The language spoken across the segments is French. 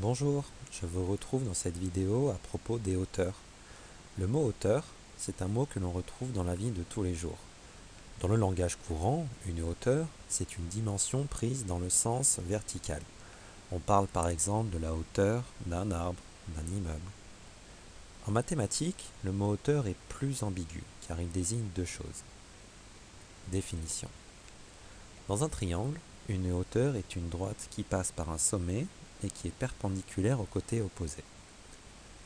Bonjour, je vous retrouve dans cette vidéo à propos des hauteurs. Le mot hauteur, c'est un mot que l'on retrouve dans la vie de tous les jours. Dans le langage courant, une hauteur, c'est une dimension prise dans le sens vertical. On parle par exemple de la hauteur d'un arbre, d'un immeuble. En mathématiques, le mot hauteur est plus ambigu, car il désigne deux choses. Définition. Dans un triangle, une hauteur est une droite qui passe par un sommet et qui est perpendiculaire au côté opposé.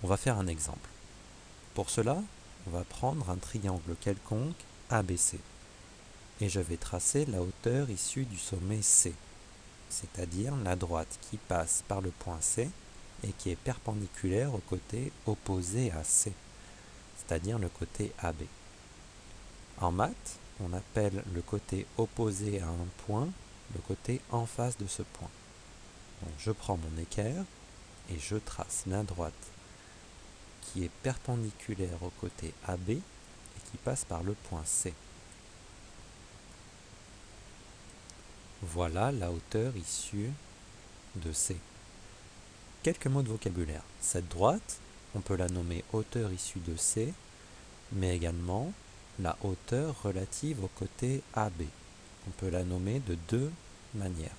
On va faire un exemple. Pour cela, on va prendre un triangle quelconque ABC et je vais tracer la hauteur issue du sommet C, c'est-à-dire la droite qui passe par le point C et qui est perpendiculaire au côté opposé à C, c'est-à-dire le côté AB. En maths, on appelle le côté opposé à un point le côté en face de ce point. Donc je prends mon équerre et je trace la droite qui est perpendiculaire au côté AB et qui passe par le point C. Voilà la hauteur issue de C. Quelques mots de vocabulaire. Cette droite, on peut la nommer hauteur issue de C, mais également la hauteur relative au côté AB. On peut la nommer de deux manières.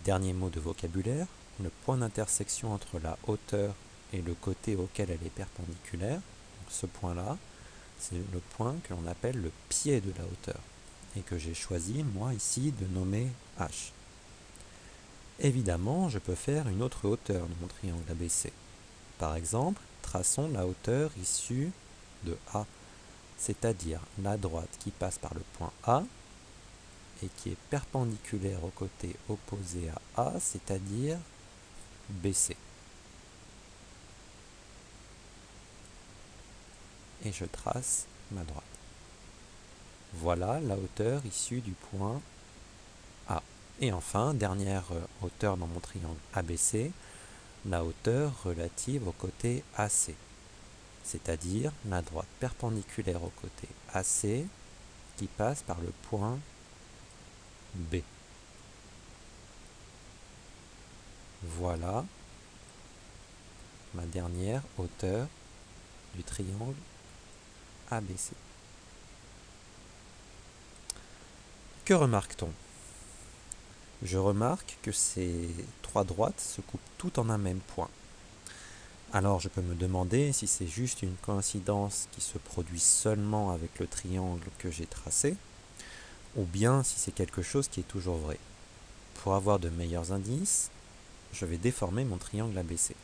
Dernier mot de vocabulaire, le point d'intersection entre la hauteur et le côté auquel elle est perpendiculaire. Donc ce point-là, c'est le point que l'on appelle le pied de la hauteur et que j'ai choisi, moi, ici, de nommer H. Évidemment, je peux faire une autre hauteur de mon triangle ABC. Par exemple, traçons la hauteur issue de A, c'est-à-dire la droite qui passe par le point A et qui est perpendiculaire au côté opposé à A, c'est-à-dire BC. Et je trace ma droite. Voilà la hauteur issue du point A. Et enfin, dernière hauteur dans mon triangle ABC, la hauteur relative au côté AC, c'est-à-dire la droite perpendiculaire au côté AC qui passe par le point B. Voilà ma dernière hauteur du triangle ABC. Que remarque-t-on? Je remarque que ces trois droites se coupent toutes en un même point. Alors je peux me demander si c'est juste une coïncidence qui se produit seulement avec le triangle que j'ai tracé, ou bien si c'est quelque chose qui est toujours vrai. Pour avoir de meilleurs indices, je vais déformer mon triangle ABC.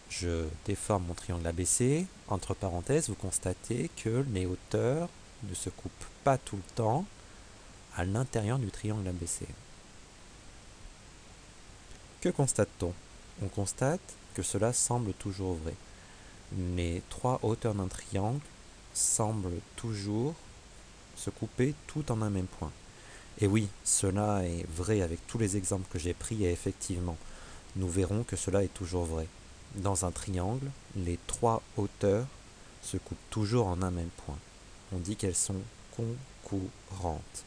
Je déforme mon triangle ABC. Entre parenthèses, vous constatez que les hauteurs ne se coupent pas tout le temps à l'intérieur du triangle ABC. Que constate-t-on? On constate que cela semble toujours vrai. Les trois hauteurs d'un triangle semblent toujours se couper tout en un même point. Et oui, cela est vrai avec tous les exemples que j'ai pris et effectivement, nous verrons que cela est toujours vrai. Dans un triangle, les trois hauteurs se coupent toujours en un même point. On dit qu'elles sont concurrentes.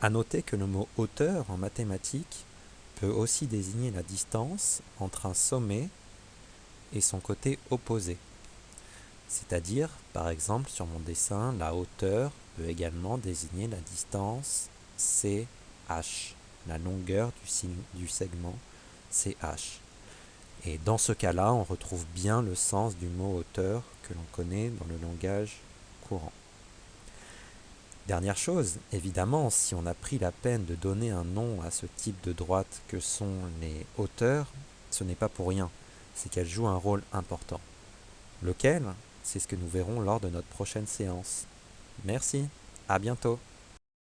À noter que le mot hauteur en mathématiques peut aussi désigner la distance entre un sommet et son côté opposé. C'est-à-dire, par exemple, sur mon dessin, la hauteur peut également désigner la distance CH, la longueur du segment CH. Et dans ce cas-là, on retrouve bien le sens du mot hauteur que l'on connaît dans le langage courant. Dernière chose, évidemment, si on a pris la peine de donner un nom à ce type de droite que sont les hauteurs, ce n'est pas pour rien, c'est qu'elles jouent un rôle important. Lequel? C'est ce que nous verrons lors de notre prochaine séance. Merci, à bientôt.